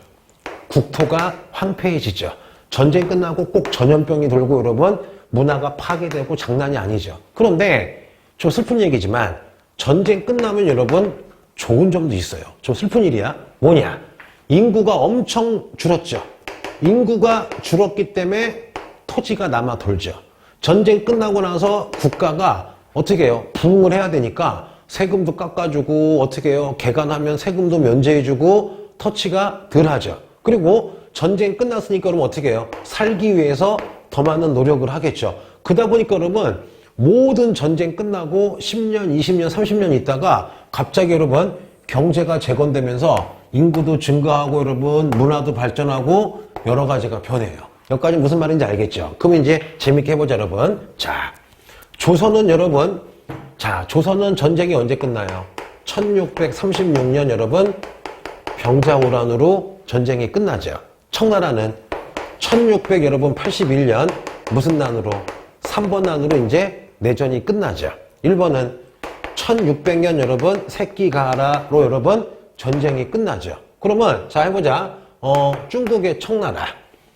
Speaker 1: 국토가 황폐해지죠. 전쟁 끝나고 꼭 전염병이 돌고 여러분 문화가 파괴되고 장난이 아니죠. 그런데 좀 슬픈 얘기지만 전쟁 끝나면 여러분 좋은 점도 있어요. 좀 슬픈 일이야. 뭐냐? 인구가 엄청 줄었죠. 인구가 줄었기 때문에 토지가 남아 돌죠. 전쟁 끝나고 나서 국가가 어떻게 해요? 부흥을 해야 되니까 세금도 깎아주고 어떻게 해요? 개간하면 세금도 면제해주고 터치가 덜 하죠. 그리고 전쟁 끝났으니까 그러면 어떻게 해요? 살기 위해서 더 많은 노력을 하겠죠. 그러다 보니까 여러분 모든 전쟁 끝나고 10년, 20년, 30년 있다가 갑자기 여러분 경제가 재건되면서 인구도 증가하고 여러분 문화도 발전하고 여러 가지가 변해요. 여기까지 무슨 말인지 알겠죠? 그럼 이제 재밌게 해보자 여러분. 자, 조선은 여러분, 조선은 전쟁이 언제 끝나요? 1636년 여러분 병자호란으로 전쟁이 끝나죠. 청나라는 1600 여러분 81년 무슨 난으로? 3번 난으로 이제 내전이 끝나죠. 일본은 1600년 여러분 새끼가라로 여러분 전쟁이 끝나죠. 그러면 자 해보자. 중국의 청나라,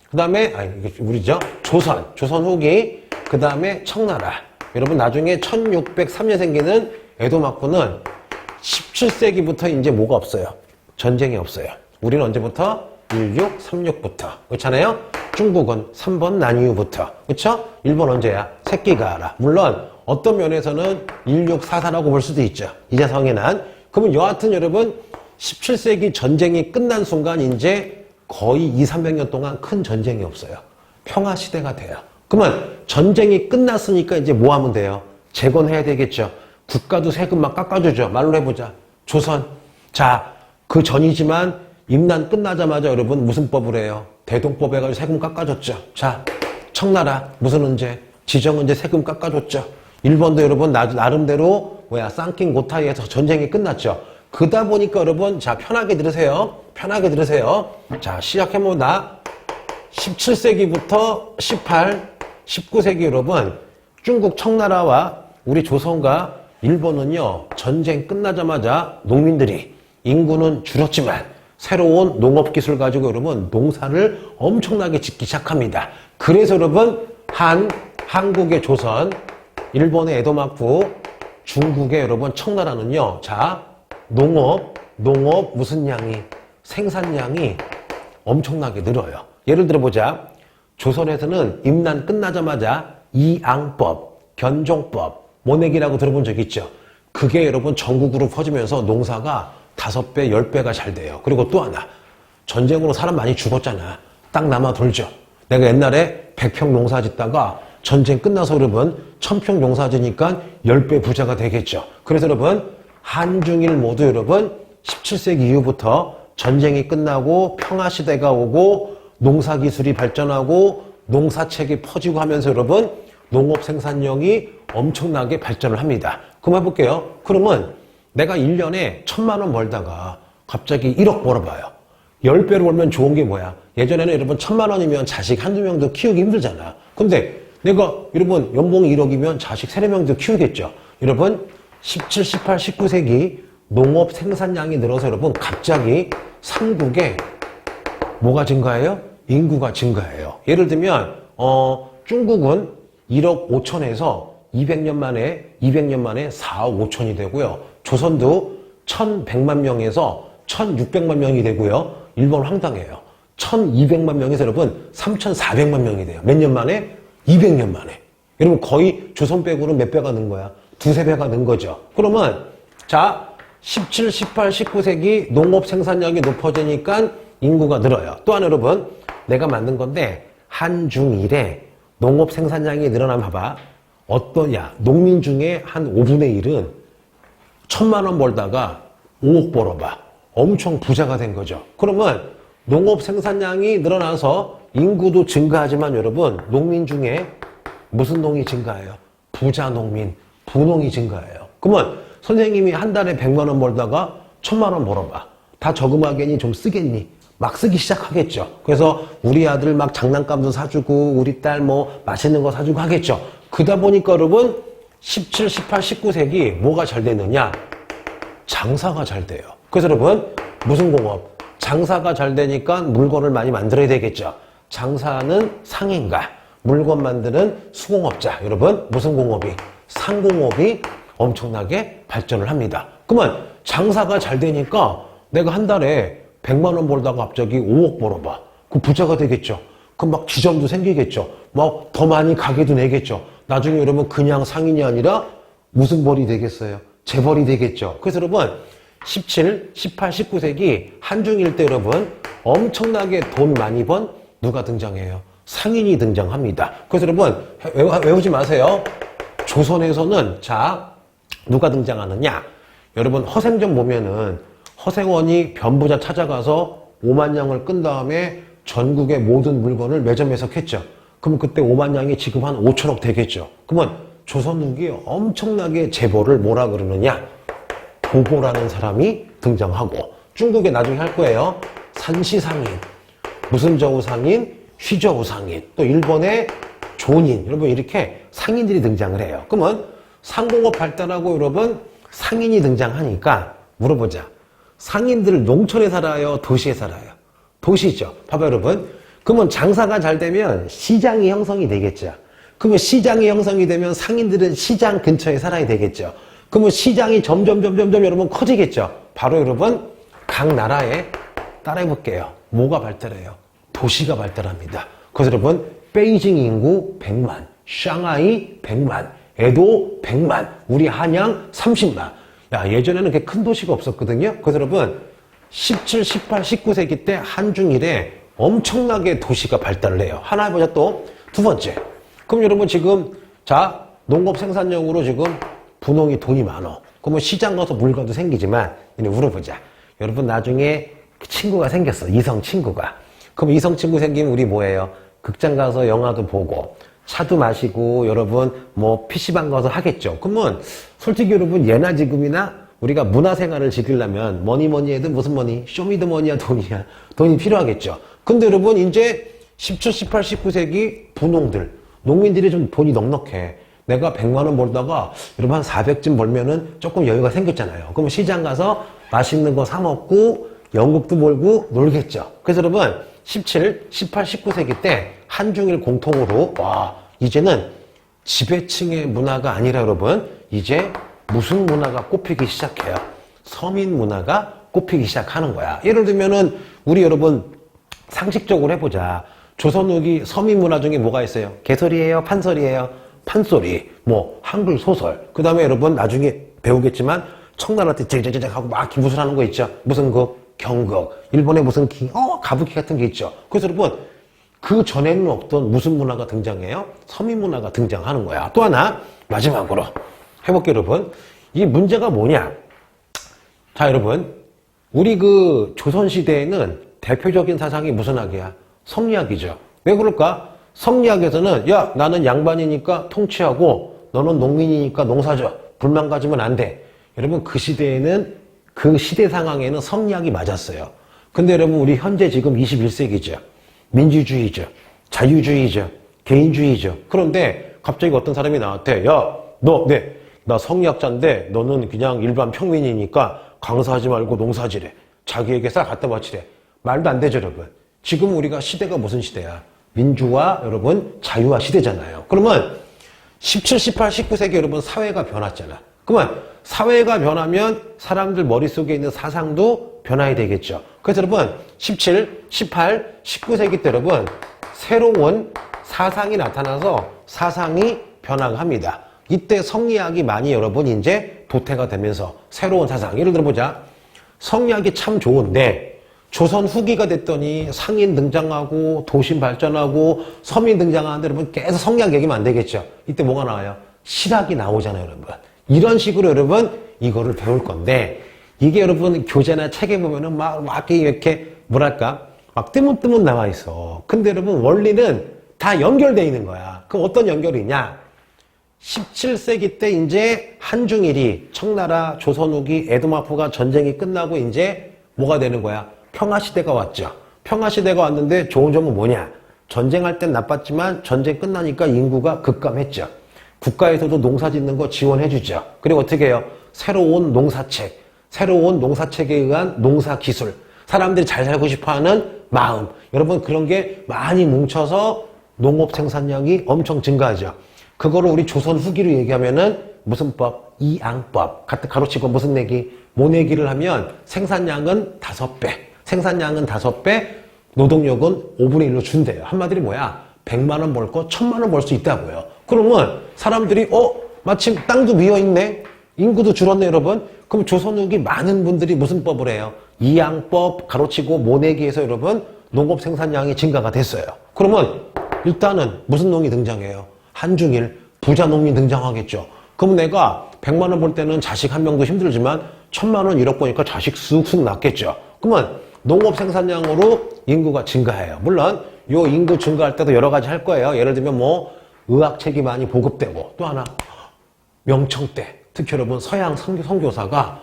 Speaker 1: 그 다음에 우리죠 조선 후기, 그 다음에 청나라. 여러분 나중에 1603년 생기는 에도마쿠는 17세기부터 이제 뭐가 없어요? 전쟁이 없어요. 우리는 언제부터? 1636부터. 그렇잖아요? 중국은 3번 난 이후부터. 그렇죠? 일본 언제야? 새끼가라. 물론 어떤 면에서는 1644라고 볼 수도 있죠. 이자성의 난. 그러면 여하튼 여러분 17세기 전쟁이 끝난 순간 이제 거의 200~300년 동안 큰 전쟁이 없어요. 평화 시대가 돼요. 그러면 전쟁이 끝났으니까 이제 뭐 하면 돼요? 재건해야 되겠죠. 국가도 세금만 깎아주죠. 말로 해보자. 조선. 자, 그 전이지만 임난 끝나자마자 여러분 무슨 법을 해요? 대동법 해가지고 세금 깎아줬죠. 자, 청나라 무슨 은제? 지정은제 세금 깎아줬죠. 일본도 여러분 나름대로 쌍킹 고타이에서 전쟁이 끝났죠. 그러다 보니까 여러분 자 편하게 들으세요. 편하게 들으세요. 자 시작해보자. 17세기부터 18, 19세기 여러분 중국 청나라와 우리 조선과 일본은요 전쟁 끝나자마자 농민들이 인구는 줄었지만 새로운 농업기술 가지고 여러분 농사를 엄청나게 짓기 시작합니다. 그래서 여러분 한국의 조선, 일본의 에도마쿠, 중국의 여러분 청나라는요 자 농업 무슨 양이 생산량이 엄청나게 늘어요. 예를 들어보자. 조선에서는 임난 끝나자마자 이앙법, 견종법, 모내기라고 들어본 적 있죠? 그게 여러분 전국으로 퍼지면서 농사가 5배, 10배가 잘 돼요. 그리고 또 하나. 전쟁으로 사람 많이 죽었잖아. 땅 남아 돌죠. 내가 옛날에 100평 농사 짓다가 전쟁 끝나서 여러분 1000평 농사 지니까 10배 부자가 되겠죠. 그래서 여러분 한중일 모두 여러분 17세기 이후부터 전쟁이 끝나고 평화시대가 오고 농사기술이 발전하고 농사책이 퍼지고 하면서 여러분 농업 생산량이 엄청나게 발전을 합니다. 그럼 해볼게요. 그러면 내가 1년에 1000만 원 벌다가 갑자기 1억 벌어봐요. 10배로 벌면 좋은 게 뭐야? 예전에는 여러분 1000만 원이면 자식 한두 명도 키우기 힘들잖아. 근데 내가 여러분 연봉이 1억이면 자식 3~4명도 키우겠죠. 여러분 17, 18, 19세기 농업 생산량이 늘어서 여러분 갑자기 삼국에 뭐가 증가해요? 인구가 증가해요. 예를 들면 중국은 1억 5천에서 200년 만에 4억 5천이 되고요. 조선도 1100만 명에서 1600만 명이 되고요. 일본 황당해요. 1200만 명에서 여러분 3400만 명이 돼요. 몇 년 만에? 200년 만에. 여러분 거의 조선 빼고는 몇 배가 는 거야? 2~3배가 는 거죠. 그러면 자 17, 18, 19세기 농업 생산량이 높아지니까 인구가 늘어요. 또한 여러분 내가 만든 건데 한중일에 농업 생산량이 늘어나면 봐봐. 어떠냐? 농민 중에 한 5분의 1은 1000만 원 벌다가 5억 벌어봐. 엄청 부자가 된 거죠. 그러면 농업 생산량이 늘어나서 인구도 증가하지만 여러분 농민 중에 무슨 농이 증가해요? 부자 농민, 부농이 증가해요. 그러면 선생님이 한 달에 100만 원 벌다가 1000만 원 벌어봐. 다 저금하겠니? 좀 쓰겠니? 막 쓰기 시작하겠죠. 그래서 우리 아들 막 장난감도 사주고 우리 딸 뭐 맛있는 거 사주고 하겠죠. 그러다 보니까 여러분 17, 18, 19세기 뭐가 잘 되느냐? 장사가 잘 돼요. 그래서 여러분 무슨 공업? 장사가 잘 되니까 물건을 많이 만들어야 되겠죠. 장사는 상인가, 물건 만드는 수공업자. 여러분 무슨 공업이? 상공업이 엄청나게 발전을 합니다. 그러면 장사가 잘 되니까 내가 한 달에 100만 원 벌다가 갑자기 5억 벌어봐. 그럼 부자가 되겠죠. 그럼 막 지점도 생기겠죠. 막 더 많이 가게도 내겠죠. 나중에 여러분 그냥 상인이 아니라 무슨 벌이 되겠어요? 재벌이 되겠죠. 그래서 여러분 17, 18, 19세기 한중일 때 여러분 엄청나게 돈 많이 번 누가 등장해요? 상인이 등장합니다. 그래서 여러분 외우지 마세요. 조선에서는 자 누가 등장하느냐? 여러분 허생전 보면은 허생원이 변부자 찾아가서 5만 양을 끈 다음에 전국의 모든 물건을 매점 해석했죠. 그럼 그때 5만 양이 지금 한 5천억 되겠죠. 그러면 조선 후기에 엄청나게 재벌을 뭐라 그러느냐? 보고라는 사람이 등장하고, 중국에 나중에 할 거예요. 산시상인, 무슨 저우상인, 휘저우상인, 또 일본의 존인, 여러분 이렇게 상인들이 등장을 해요. 그러면 상공업 발달하고 여러분 상인이 등장하니까 물어보자. 상인들 농촌에 살아요? 도시에 살아요? 도시죠. 봐봐 여러분. 그러면 장사가 잘 되면 시장이 형성이 되겠죠. 그러면 시장이 형성이 되면 상인들은 시장 근처에 살아야 되겠죠. 그러면 시장이 점점 여러분 커지겠죠. 바로 여러분 각 나라에 따라해볼게요. 뭐가 발달해요? 도시가 발달합니다. 그래서 여러분 베이징 인구 100만, 샹하이 100만, 에도 100만, 우리 한양 30만. 야, 예전에는 그렇게 큰 도시가 없었거든요. 그래서 여러분 17, 18, 19세기 때 한중일에 엄청나게 도시가 발달을 해요. 하나 해보자. 또 두 번째. 그럼 여러분 지금 자 농업 생산량으로 지금 분홍이 돈이 많어. 그러면 시장 가서 물건도 생기지만 이제 물어보자. 여러분 나중에 친구가 생겼어. 이성 친구가. 그럼 이성 친구 생기면 우리 뭐예요? 극장 가서 영화도 보고 차도 마시고 여러분 뭐 PC방 가서 하겠죠. 그러면 솔직히 여러분 예나 지금이나 우리가 문화생활을 즐기려면 뭐니 해도 무슨 뭐니? 쇼미더머니야 돈이야. 돈이 필요하겠죠. 근데 여러분 이제 17, 18, 19세기 분홍들, 농민들이 좀 돈이 넉넉해. 내가 100만 원 벌다가 여러분 한 400쯤 벌면은 조금 여유가 생겼잖아요. 그러면 시장 가서 맛있는 거 사 먹고 연극도 벌고 놀겠죠. 그래서 여러분 17, 18, 19세기 때 한중일 공통으로 와 이제는 지배층의 문화가 아니라 여러분 이제 무슨 문화가 꼽히기 시작해요? 서민 문화가 꼽히기 시작하는 거야. 예를 들면은 우리 여러분 상식적으로 해보자. 조선 후기 서민 문화 중에 뭐가 있어요? 개설이에요? 판설이에요? 판소리, 뭐 한글 소설. 그 다음에 여러분 나중에 배우겠지만 청나라 때 쟁쟁쟁 하고 막 기무술하는 거 있죠. 무슨 그 경극, 일본의 무슨 가부키 같은 게 있죠. 그래서 여러분 그 전에는 없던 무슨 문화가 등장해요? 서민 문화가 등장하는 거야. 또 하나 마지막으로 해볼게요, 여러분. 이 문제가 뭐냐? 자, 여러분 우리 그 조선 시대에는 대표적인 사상이 무슨 학이야? 성리학이죠. 왜 그럴까? 성리학에서는 야 나는 양반이니까 통치하고 너는 농민이니까 농사져. 불만 가지면 안 돼. 여러분 그 시대에는 그 시대 상황에는 성리학이 맞았어요. 근데 여러분 우리 현재 지금 21세기죠. 민주주의죠. 자유주의죠. 개인주의죠. 그런데 갑자기 어떤 사람이 나한테 야 나 성리학자인데 너는 그냥 일반 평민이니까 강사하지 말고 농사지래. 자기에게 싹 갖다 바치래. 말도 안 되죠 여러분. 지금 우리가 시대가 무슨 시대야? 민주화 여러분 자유화 시대잖아요. 그러면 17, 18, 19세기 여러분 사회가 변했잖아. 그러면 사회가 변하면 사람들 머릿속에 있는 사상도 변화해야 되겠죠. 그래서 여러분 17, 18, 19세기 때 여러분 새로운 사상이 나타나서 사상이 변화가 합니다. 이때 성리학이 많이 여러분 이제 도태가 되면서 새로운 사상. 예를 들어보자. 성리학이 참 좋은데 조선 후기가 됐더니 상인 등장하고 도심 발전하고 서민 등장하는데 여러분 계속 성리학 얘기면 안 되겠죠. 이때 뭐가 나와요? 실학이 나오잖아요, 여러분. 이런 식으로 여러분 이거를 배울 건데 이게 여러분 교재나 책에 보면은 막 이렇게 뭐랄까 막 뜨문뜨문 나와 있어. 근데 여러분 원리는 다 연결되어 있는 거야. 그럼 어떤 연결이냐? 17세기 때 이제 한중일이 청나라, 조선 후기, 에도마포가 전쟁이 끝나고 이제 뭐가 되는 거야? 평화시대가 왔죠. 평화시대가 왔는데 좋은 점은 뭐냐? 전쟁할 땐 나빴지만 전쟁 끝나니까 인구가 급감했죠. 국가에서도 농사 짓는 거 지원해주죠. 그리고 어떻게 해요? 새로운 농사책, 새로운 농사책에 의한 농사기술, 사람들이 잘 살고 싶어하는 마음, 여러분 그런 게 많이 뭉쳐서 농업 생산량이 엄청 증가하죠. 그거를 우리 조선 후기로 얘기하면은 무슨 법? 이양법. 가로치고 무슨 내기? 모내기를 하면 생산량은 5배, 생산량은 5배, 노동력은 5분의 1로 준대요. 한마디로 뭐야? 100만 원 벌 거 1000만 원 벌 수 있다고요. 그러면 사람들이 마침 땅도 비어있네? 인구도 줄었네 여러분? 그럼 조선 후기 많은 분들이 무슨 법을 해요? 이양법 가로치고 모내기에서 여러분 농업 생산량이 증가가 됐어요. 그러면 일단은 무슨 농이 등장해요? 한중일 부자 농민이 등장하겠죠. 그럼 내가 100만 원 벌 때는 자식 한 명도 힘들지만 1000만 원 1억 보니까 자식 쑥쑥 낳겠죠. 그러면 농업 생산량으로 인구가 증가해요. 물론 요 인구 증가할 때도 여러 가지 할 거예요. 예를 들면 뭐 의학책이 많이 보급되고 또 하나 명청때 특히 여러분 서양 선교사가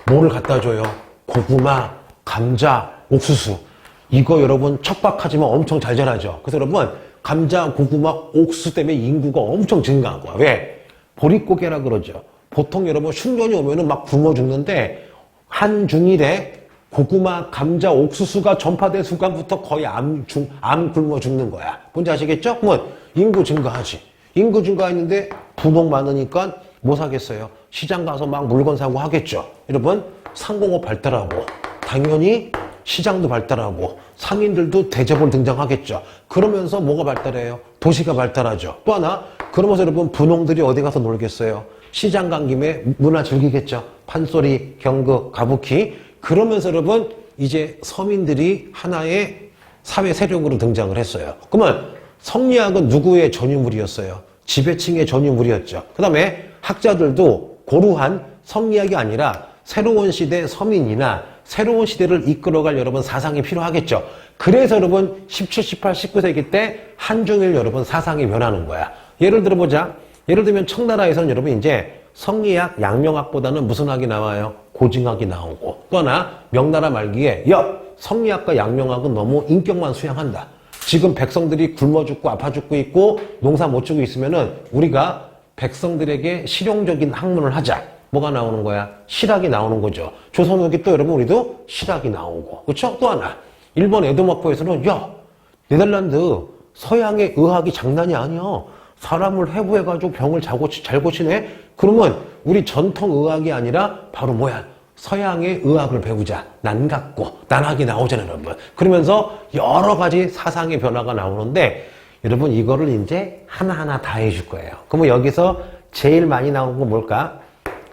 Speaker 1: 뭐를 갖다 줘요? 고구마, 감자, 옥수수. 이거 여러분 척박하지만 엄청 잘 자라죠. 그래서 여러분 감자, 고구마, 옥수수 때문에 인구가 엄청 증가한 거야. 왜? 보릿고개라 그러죠. 보통 여러분 흉년이 오면은 막 굶어 죽는데 한중일에 고구마, 감자, 옥수수가 전파된 순간부터 거의 암 굶어 죽는 거야. 뭔지 아시겠죠? 그러면 인구 증가하지. 인구 증가했는데 부목 많으니까 뭐 사겠어요? 시장 가서 막 물건 사고 하겠죠. 여러분 상공업 발달하고 당연히 시장도 발달하고 상인들도 대접을 등장하겠죠. 그러면서 뭐가 발달해요? 도시가 발달하죠. 또 하나 그러면서 여러분 분홍들이 어디 가서 놀겠어요? 시장 간 김에 문화 즐기겠죠. 판소리, 경극, 가부키. 그러면서 여러분 이제 서민들이 하나의 사회 세력으로 등장을 했어요. 그러면 성리학은 누구의 전유물이었어요? 지배층의 전유물이었죠. 그 다음에 학자들도 고루한 성리학이 아니라 새로운 시대 서민이나 새로운 시대를 이끌어갈 여러분 사상이 필요하겠죠. 그래서 여러분 17, 18, 19세기 때 한중일 여러분 사상이 변하는 거야. 예를 들어보자. 예를 들면 청나라에서는 여러분 이제 성리학, 양명학보다는 무슨 학이 나와요? 고증학이 나오고 또 하나 명나라 말기에 성리학과 양명학은 너무 인격만 수양한다. 지금 백성들이 굶어 죽고 아파 죽고 있고 농사 못 지고 있으면은 우리가 백성들에게 실용적인 학문을 하자. 뭐가 나오는 거야? 실학이 나오는 거죠. 조선 후기 또 여러분 우리도 실학이 나오고 그렇죠? 또 하나 일본 에도마포에서는 네덜란드 서양의 의학이 장난이 아니야. 사람을 해부해가지고 병을 잘 고치네? 그러면 우리 전통 의학이 아니라 바로 뭐야? 서양의 의학을 배우자. 난각고, 난학이 나오잖아요, 여러분. 그러면서 여러 가지 사상의 변화가 나오는데 여러분 이거를 이제 하나하나 다 해줄 거예요. 그러면 여기서 제일 많이 나오는 건 뭘까?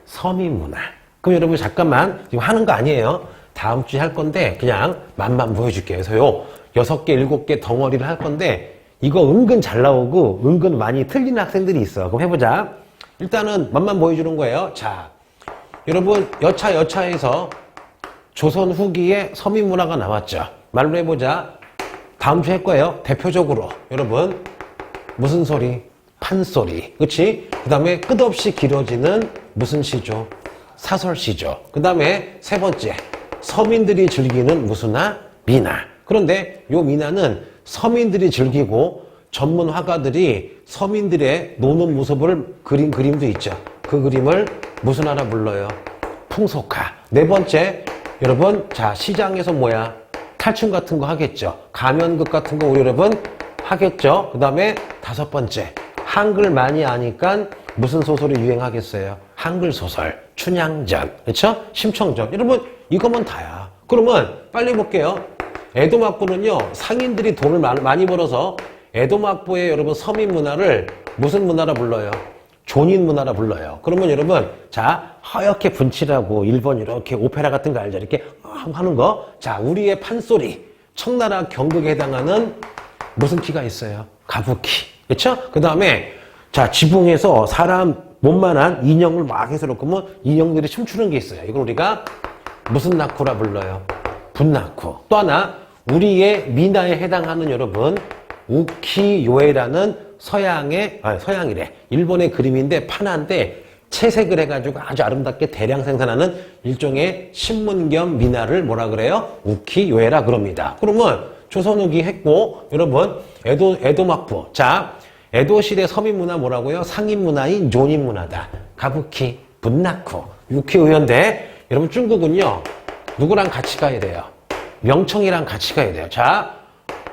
Speaker 1: 서민문화. 그럼 여러분 잠깐만 지금 하는 거 아니에요. 다음 주에 할 건데 그냥 맛만 보여줄게요. 그래서요 6개, 7개 덩어리를 할 건데 이거 은근 잘 나오고 은근 많이 틀리는 학생들이 있어. 그럼 해보자. 일단은 맛만 보여주는 거예요. 자, 여러분 여차여차해서 조선 후기에 서민문화가 나왔죠. 말로 해보자. 다음 주에 할 거예요. 대표적으로 여러분 무슨 소리? 판소리. 그치? 그 다음에 끝없이 길어지는 무슨 시죠? 사설시죠. 그 다음에 세 번째 서민들이 즐기는 무슨화? 미나. 그런데 요 미나는 서민들이 즐기고 전문 화가들이 서민들의 노는 모습을 그린 그림도 있죠. 그 그림을 무슨 화라 불러요? 풍속화. 네 번째 여러분 자 시장에서 뭐야? 탈춤 같은 거 하겠죠. 가면극 같은 거 우리 여러분 하겠죠. 그 다음에 다섯 번째 한글 많이 아니까 무슨 소설이 유행하겠어요? 한글 소설, 춘향전, 그렇죠? 심청전. 여러분 이거면 다야. 그러면 빨리 볼게요. 에도막부는요 상인들이 돈을 많이 벌어서 에도막부의 여러분 서민 문화를 무슨 문화라 불러요? 존인 문화라 불러요. 그러면 여러분 자 하얗게 분칠하고 일본 이렇게 오페라 같은 거 알죠? 이렇게 하는 거. 자 우리의 판소리 청나라 경극에 해당하는 무슨 키가 있어요? 가부키. 그렇죠? 그 다음에 자 지붕에서 사람 몸만한 인형을 막 해서 놓고 인형들이 춤추는 게 있어요. 이걸 우리가 무슨 낙후라 불러요? 분낙후. 또 하나 우리의 미나에 해당하는 여러분 우키요에라는 서양이래 일본의 그림인데 판화인데 채색을 해가지고 아주 아름답게 대량 생산하는 일종의 신문 겸 미나를 뭐라 그래요? 우키요에라 그럽니다. 그러면 조선 후기 했고, 여러분, 에도 막부. 자, 에도 시대 서민 문화 뭐라고요? 상인 문화인 조닌 문화다. 가부키, 분나쿠, 우키요인데, 여러분 중국은요, 누구랑 같이 가야 돼요? 명청이랑 같이 가야 돼요. 자,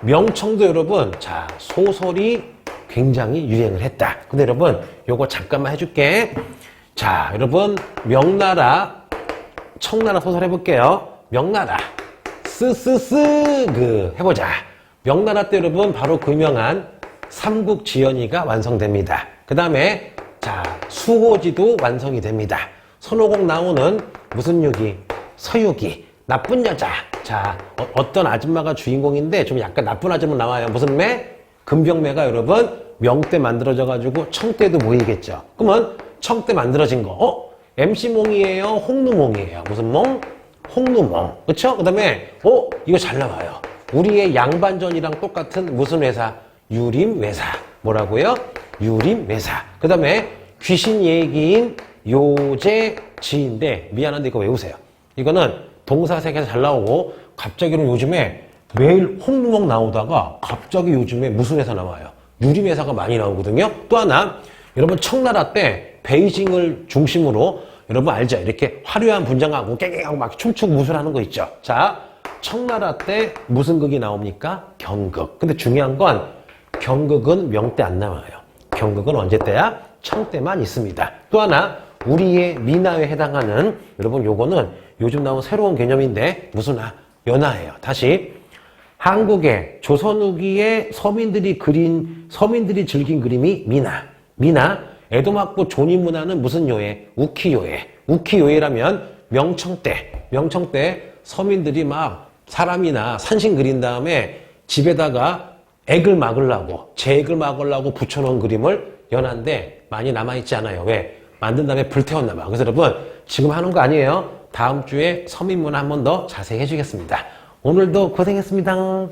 Speaker 1: 명청도 여러분, 자, 소설이 굉장히 유행을 했다. 근데 여러분, 요거 잠깐만 해줄게. 자, 여러분, 명나라, 청나라 소설 해볼게요. 명나라, 해보자. 명나라 때 여러분, 바로 그 유명한 삼국지연의가 완성됩니다. 그 다음에, 자, 수호지도 완성이 됩니다. 손오공 나오는 무슨 유기? 서유기. 나쁜 여자. 자, 어떤 아줌마가 주인공인데 좀 약간 나쁜 아줌마 나와요. 무슨 매? 금병매가 여러분 명때 만들어져가지고 청때도 모이겠죠. 그러면 청때 만들어진 거. MC몽이에요? 홍루몽이에요? 무슨 몽? 홍루몽. 그쵸? 그 다음에 이거 잘 나와요. 우리의 양반전이랑 똑같은 무슨 회사? 유림회사. 뭐라고요? 유림회사. 그 다음에 귀신 얘기인 요제지인데 미안한데 이거 외우세요. 이거는 동사색에서 잘 나오고 갑자기는 요즘에 매일 홍루몽 나오다가 갑자기 요즘에 무슨 회사 나와요? 유림회사가 많이 나오거든요. 또 하나 여러분 청나라 때 베이징을 중심으로 여러분 알죠? 이렇게 화려한 분장하고 깨갱하고 막 춤추고 무술하는 거 있죠. 자, 청나라 때 무슨 극이 나옵니까? 경극. 근데 중요한 건 경극은 명때 안 나와요. 경극은 언제 때야? 청 때만 있습니다. 또 하나 우리의 민화에 해당하는 여러분 요거는 요즘 나온 새로운 개념인데 무슨 연화예요. 다시 한국의 조선 후기에 서민들이 즐긴 그림이 미나. 에도 막부 조니 문화는 무슨 요에? 우키요에. 우키요에라면 명청 때 서민들이 막 사람이나 산신 그린 다음에 집에다가 액을 막으려고 붙여놓은 그림을 연한데 많이 남아있지 않아요. 왜? 만든 다음에 불태웠나 봐. 그래서 여러분 지금 하는 거 아니에요. 다음 주에 서민 문화 한 번 더 자세히 해주겠습니다. 오늘도 고생했습니다.